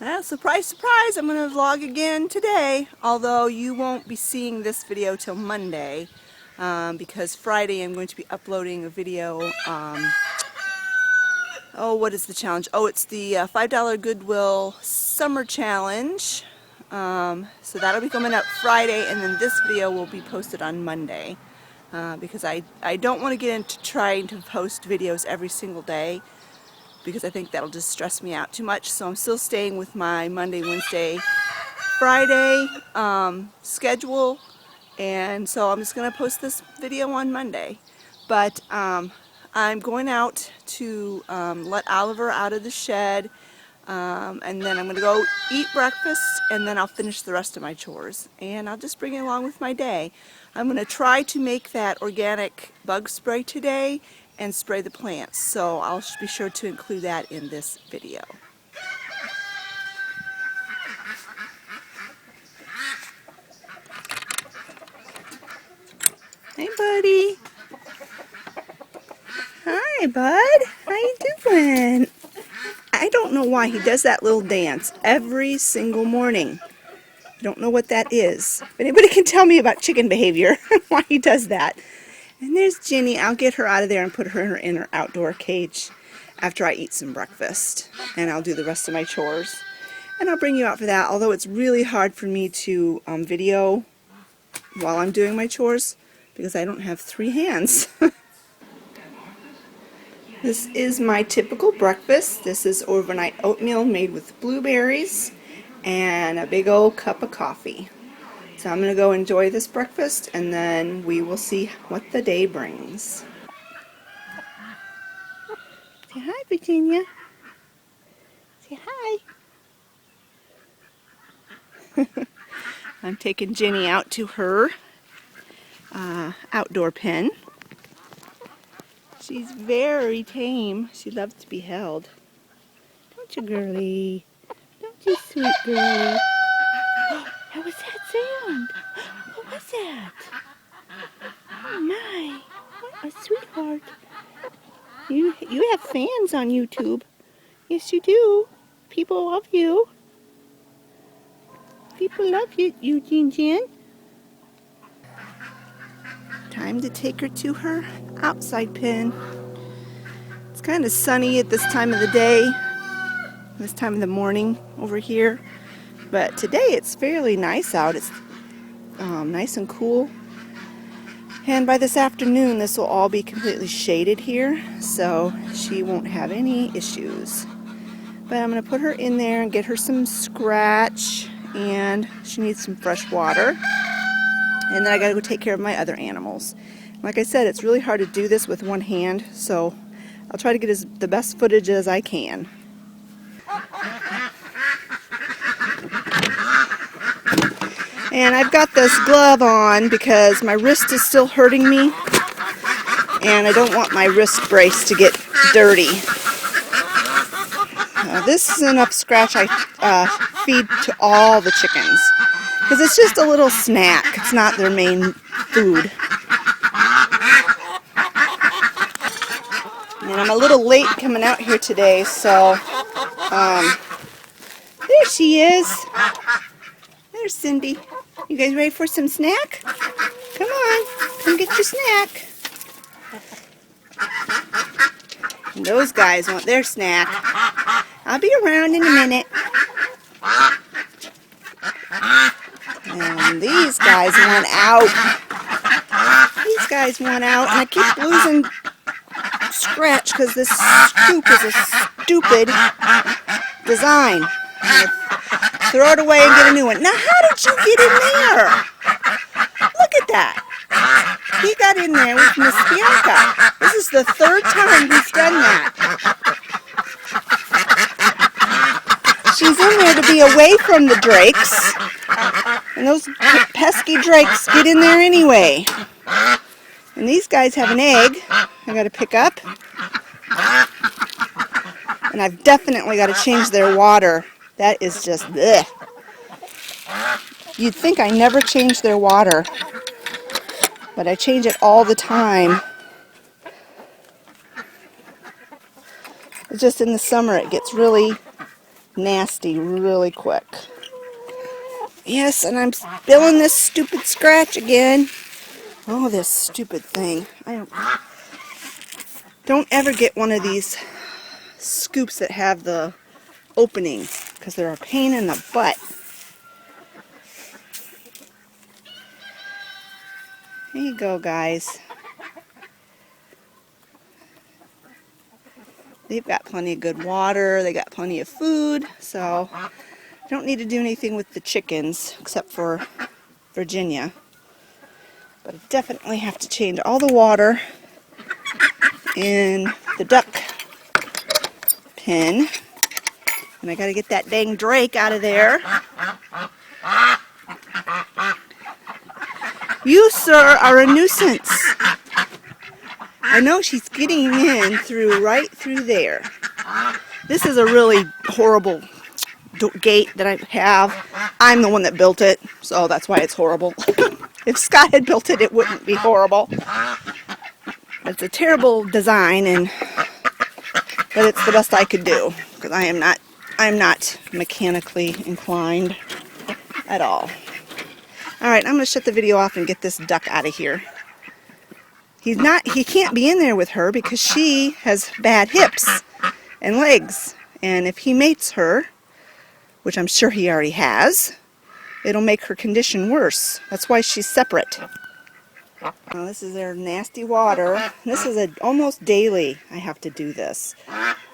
Surprise, surprise, I'm going to vlog again today, although you won't be seeing this video till Monday, because Friday I'm going to be uploading a video. What is the challenge? Oh, it's the $5 Goodwill Summer Challenge. So that'll be coming up Friday, and then this video will be posted on Monday, because I don't want to get into trying to post videos every single day, because I think that'll just stress me out too much. So I'm still staying with my Monday, Wednesday, Friday schedule, and so I'm just going to post this video on Monday. But I'm going out to let Oliver out of the shed, and then I'm going to go eat breakfast, and then I'll finish the rest of my chores, and I'll just bring it along with my day. I'm going to try to make that organic bug spray today and spray the plants, so I'll be sure to include that in this video. Hey buddy. Hi bud, how you doing? I don't know why he does that little dance every single morning. I don't know what that is. If anybody can tell me about chicken behavior, why he does that. And there's Ginny. I'll get her out of there and put her in her outdoor cage after I eat some breakfast. And I'll do the rest of my chores. And I'll bring you out for that, although it's really hard for me to video while I'm doing my chores because I don't have 3 hands. This is my typical breakfast. This is overnight oatmeal made with blueberries and a big old cup of coffee. So I'm going to go enjoy this breakfast, and then we will see what the day brings. Say hi, Virginia. Say hi. I'm taking Jenny out to her outdoor pen. She's very tame. She loves to be held. Don't you, girlie? Don't you, sweet girlie? What was that sound? What was that? Oh my, what a sweetheart. You have fans on YouTube. Yes, you do. People love you. People love you, Eugene Jen. Time to take her to her outside pen. It's kind of sunny at this time of the day, this time of the morning over here. But today it's fairly nice out. It's nice and cool. And by this afternoon, this will all be completely shaded here, so she won't have any issues. But I'm going to put her in there and get her some scratch, and she needs some fresh water. And then I got to go take care of my other animals. Like I said, it's really hard to do this with one hand, so I'll try to get the best footage as I can. And I've got this glove on because my wrist is still hurting me, and I don't want my wrist brace to get dirty. This is enough scratch I feed to all the chickens, because it's just a little snack. It's not their main food. And I'm a little late coming out here today, so there she is. There's Cindy. You guys ready for some snack? Come on, come get your snack. And those guys want their snack. I'll be around in a minute. And these guys want out. These guys want out, and I keep losing scratch because this scoop is a stupid design. Throw it away and get a new one. Now, how did you get in there? Look at that. He got in there with Miss Bianca. This is the 3rd time he's done that. She's in there to be away from the drakes. And those pesky drakes get in there anyway. And these guys have an egg I got to pick up. And I've definitely got to change their water. That is just bleh. You'd think I never change their water, but I change it all the time. It's just in the summer it gets really nasty really quick. Yes, and I'm spilling this stupid scratch again. Oh, this stupid thing. Don't ever get one of these scoops that have the opening, because they're a pain in the butt. There you go, guys. They've got plenty of good water, they got plenty of food, so I don't need to do anything with the chickens except for Virginia. But I definitely have to change all the water in the duck pen. And I gotta get that dang drake out of there. You, sir, are a nuisance. I know she's getting in right through there. This is a really horrible gate that I have. I'm the one that built it, so that's why it's horrible. If Scott had built it, it wouldn't be horrible. It's a terrible design, but it's the best I could do, because I'm not mechanically inclined at all. Alright, I'm going to shut the video off and get this duck out of here. He can't be in there with her because she has bad hips and legs. And if he mates her, which I'm sure he already has, it'll make her condition worse. That's why she's separate. Now, this is their nasty water. This is almost daily I have to do this.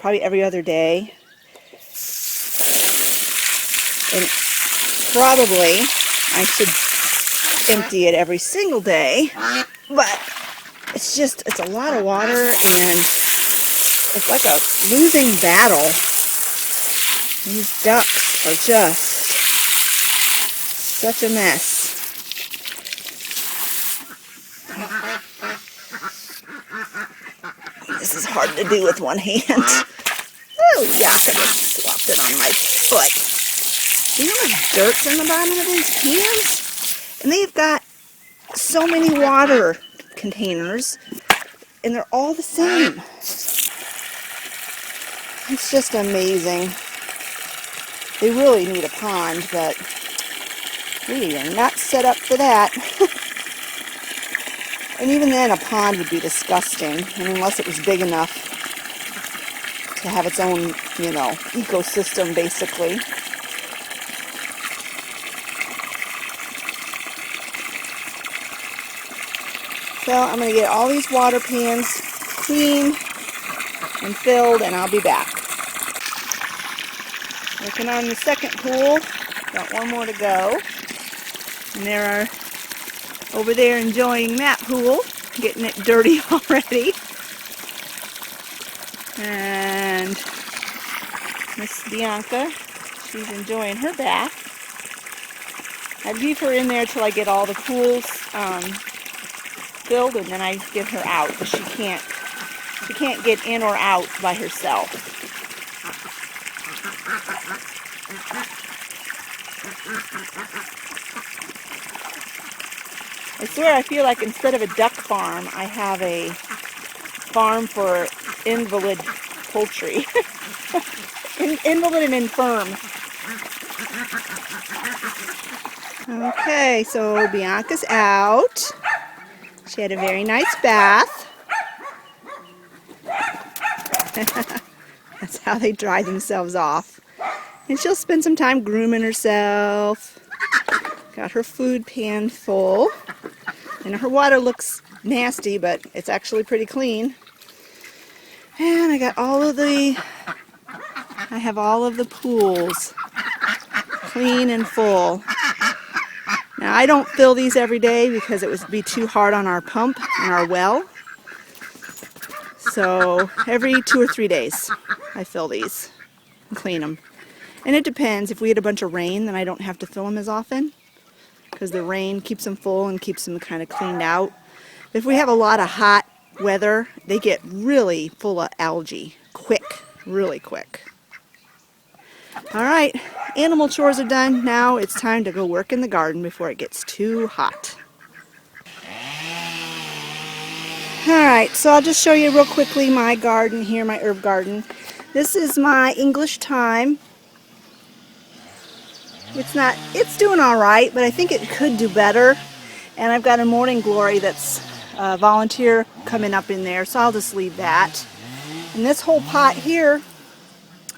Probably every other day. And probably I should empty it every single day. But it's a lot of water, and it's like a losing battle. These ducks are just such a mess. This is hard to do with one hand. Oh, yuck, I just swapped it on my foot. See how much dirt's in the bottom of these cans? And they've got so many water containers, and they're all the same. It's just amazing. They really need a pond, but we are not set up for that. And even then, a pond would be disgusting, and unless it was big enough to have its own, ecosystem, basically. So I'm going to get all these water pans clean and filled, and I'll be back. Working on the second pool. Got one more to go. And there are over there enjoying that pool, getting it dirty already. And Miss Bianca, she's enjoying her bath. I leave her in there till I get all the pools filled, and then I get her out, because she can't get in or out by herself. I swear, I feel like instead of a duck farm, I have a farm for invalid poultry. Invalid and infirm. Okay, so Bianca's out. She had a very nice bath. That's how they dry themselves off. And she'll spend some time grooming herself. Got her food pan full. And her water looks nasty, but it's actually pretty clean. And I have all of the pools clean and full. Now, I don't fill these every day because it would be too hard on our pump and our well. So every 2 or 3 days I fill these and clean them. And it depends. If we had a bunch of rain, then I don't have to fill them as often, because the rain keeps them full and keeps them kind of cleaned out. If we have a lot of hot weather, they get really full of algae quick, really quick. Alright, animal chores are done. Now it's time to go work in the garden before it gets too hot. Alright, so I'll just show you real quickly my garden here, my herb garden. This is my English thyme. It's doing all right, but I think it could do better. And I've got a morning glory that's a volunteer coming up in there, so I'll just leave that. And this whole pot here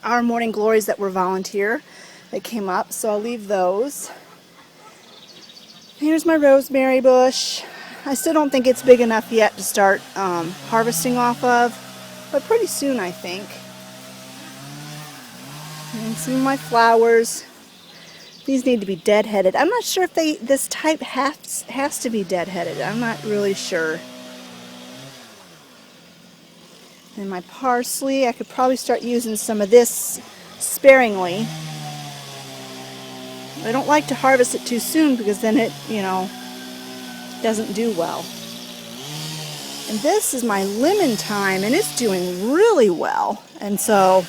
are morning glories that were volunteer that came up, so I'll leave those. Here's my rosemary bush. I still don't think it's big enough yet to start harvesting off of, but pretty soon I think. And some of my flowers. These need to be deadheaded. I'm not sure if this type has to be deadheaded. I'm not really sure. And my parsley, I could probably start using some of this sparingly. I don't like to harvest it too soon because then it, doesn't do well. And this is my lemon thyme, and it's doing really well. And so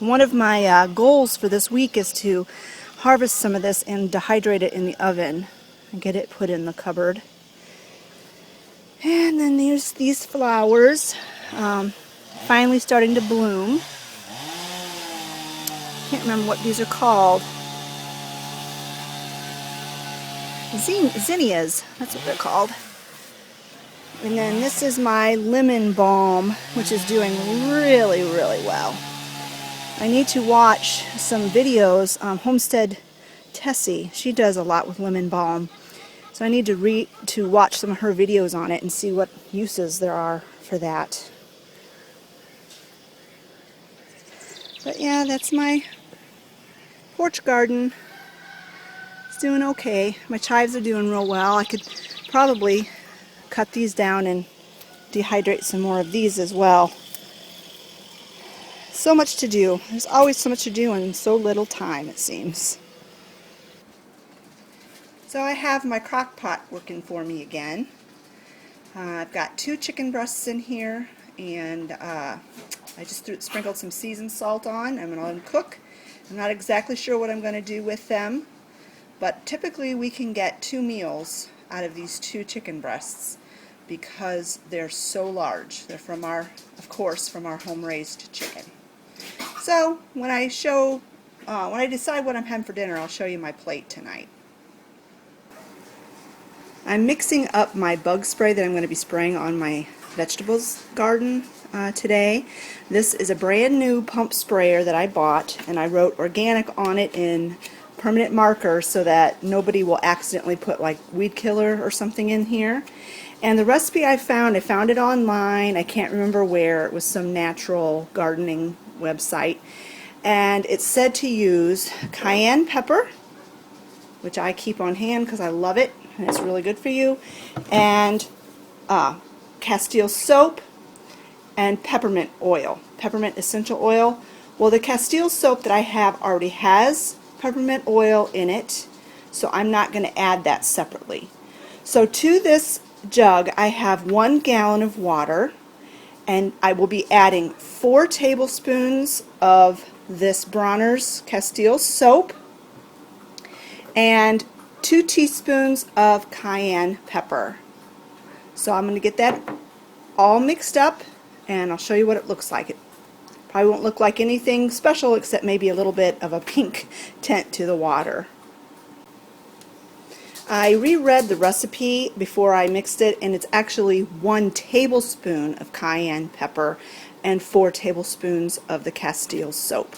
one of my goals for this week is to harvest some of this and dehydrate it in the oven and get it put in the cupboard. And then there's these flowers finally starting to bloom. Can't remember what these are called. Zinnias, that's what they're called. And then this is my lemon balm, which is doing really, really well. I need to watch some videos. Homestead Tessie, she does a lot with lemon balm. So I need to watch some of her videos on it and see what uses there are for that. But yeah, that's my porch garden. It's doing okay. My chives are doing real well. I could probably cut these down and dehydrate some more of these as well. So much to do. There's always so much to do in so little time, it seems. So I have my crock pot working for me again. I've got 2 chicken breasts in here, and I just sprinkled some seasoned salt on. I'm going to let them cook. I'm not exactly sure what I'm going to do with them, but typically we can get 2 meals out of these 2 chicken breasts because they're so large. They're from of course, from our home-raised chicken. So when I decide what I'm having for dinner, I'll show you my plate tonight. I'm mixing up my bug spray that I'm going to be spraying on my vegetables garden today. This is a brand new pump sprayer that I bought, and I wrote organic on it in permanent marker so that nobody will accidentally put like weed killer or something in here. And the recipe I found it online. I can't remember where. It was some natural gardening website, and it said to use cayenne pepper, which I keep on hand because I love it and it's really good for you, and Castile soap and peppermint oil, peppermint essential oil. Well, the Castile soap that I have already has peppermint oil in it, so I'm not going to add that separately. So to this jug I have 1 gallon of water, and I will be adding 4 tablespoons of this Bronner's Castile soap and 2 teaspoons of cayenne pepper. So I'm going to get that all mixed up, and I'll show you what it looks like. It probably won't look like anything special except maybe a little bit of a pink tint to the water. I reread the recipe before I mixed it, and it's actually 1 tablespoon of cayenne pepper and 4 tablespoons of the Castile soap.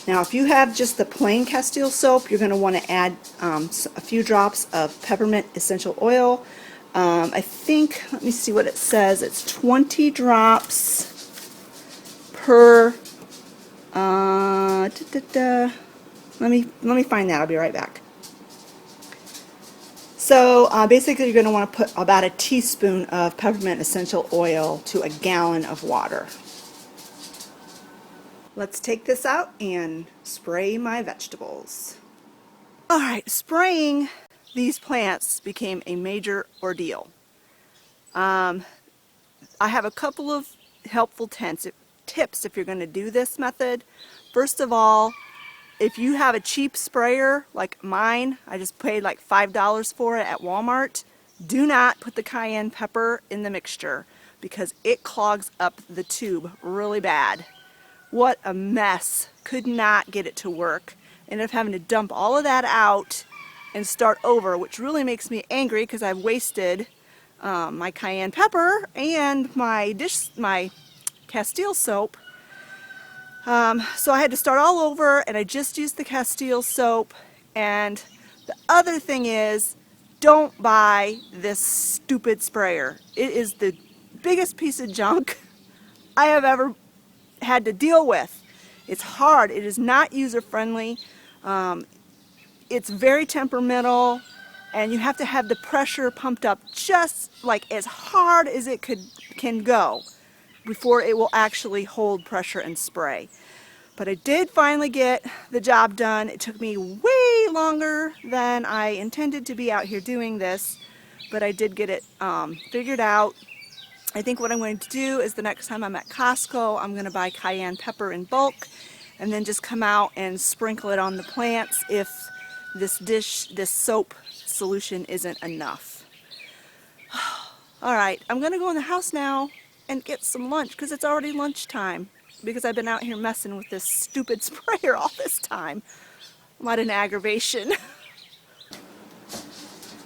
Now if you have just the plain Castile soap, you're going to want to add a few drops of peppermint essential oil. I think, let me see what it says, it's 20 drops per, let me find that, I'll be right back. So basically you're going to want to put about a teaspoon of peppermint essential oil to a gallon of water. Let's take this out and spray my vegetables. Alright, spraying these plants became a major ordeal. I have a couple of helpful tips if you're going to do this method. First of all, if you have a cheap sprayer like mine, I just paid like $5 for it at Walmart, do not put the cayenne pepper in the mixture because it clogs up the tube really bad. What a mess. Could not get it to work. ended up having to dump all of that out and start over, which really makes me angry because I've wasted my cayenne pepper and my Castile soap. So I had to start all over, and I just used the Castile soap. And the other thing is, don't buy this stupid sprayer. It is the biggest piece of junk I have ever had to deal with. It's hard. It is not user-friendly. It's very temperamental, and you have to have the pressure pumped up just like as hard as it can go before it will actually hold pressure and spray. But I did finally get the job done. It took me way longer than I intended to be out here doing this, but I did get it figured out. I think what I'm going to do is the next time I'm at Costco, I'm going to buy cayenne pepper in bulk and then just come out and sprinkle it on the plants if this soap solution isn't enough. Alright, I'm going to go in the house now and get some lunch because it's already lunchtime because I've been out here messing with this stupid sprayer all this time. What an aggravation.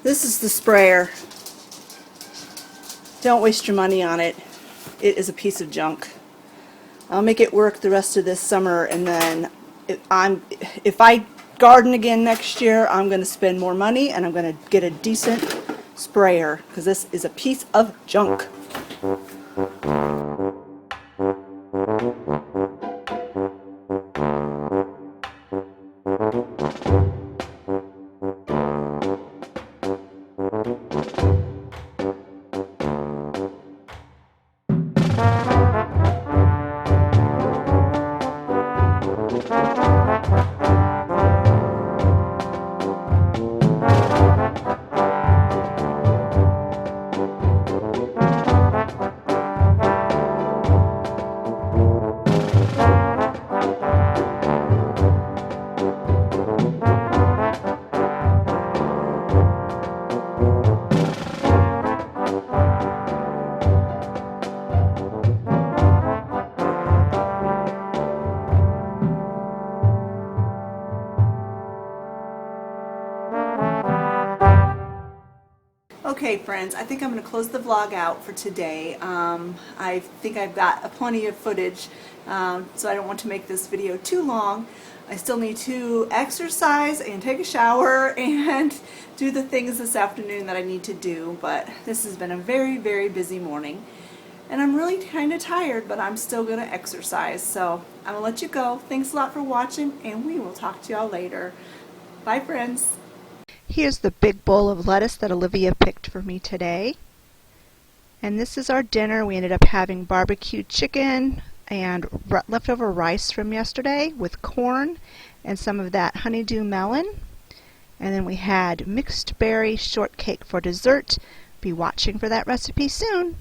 This is the sprayer. Don't waste your money on it. It is a piece of junk. I'll make it work the rest of this summer, and then if I garden again next year, I'm going to spend more money and I'm going to get a decent sprayer because this is a piece of junk. Okay friends, I think I'm going to close the vlog out for today. I think I've got plenty of footage, so I don't want to make this video too long. I still need to exercise and take a shower and do the things this afternoon that I need to do, but this has been a very, very busy morning. And I'm really kind of tired, but I'm still going to exercise, so I'm going to let you go. Thanks a lot for watching, and we will talk to y'all later. Bye friends. Here's the big bowl of lettuce that Olivia picked for me today. And this is our dinner. We ended up having barbecued chicken and leftover rice from yesterday with corn and some of that honeydew melon. And then we had mixed berry shortcake for dessert. Be watching for that recipe soon.